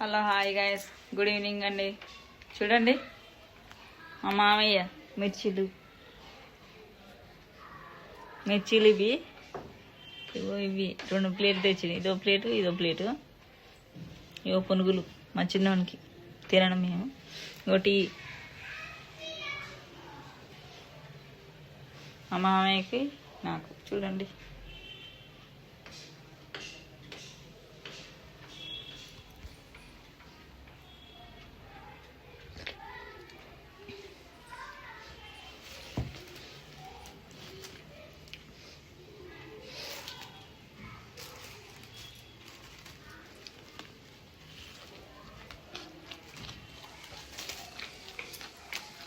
Hello hi guys, good evening అండి. చూడండి మా మామయ్య మిర్చీలు ఇవి ఇవి 2 ప్లేట్లు తెచ్చింది. ఇదో ప్లేటు ఇవో పునుగులు మా చిన్నోనికి తినడం మేము. ఒకటి మా మామయ్యకి నాకు. చూడండి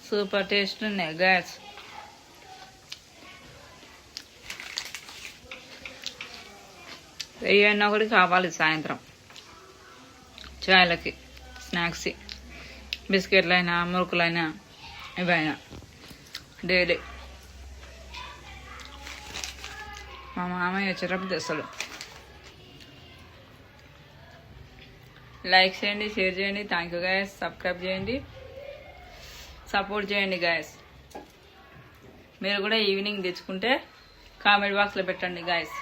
సూపర్ టేస్ట్ ఉన్నాయి గ్యాస్. ఏమైనా కూడా కావాలి సాయంత్రం చాయలకి, స్నాక్స్, బిస్కెట్లైనా మురుకులైనా ఇవైనా డైలీ. మా మామయ్య వచ్చేటప్పుడు తెస్తాడు. లైక్ చేయండి, షేర్ చేయండి. Thank you guys. సబ్స్క్రైబ్ చేయండి, సపోర్ట్ చేయండి గైస్. మీరు కూడా ఈవినింగ్ తెచ్చుకుంటే కామెంట్ బాక్స్లో పెట్టండి గైస్.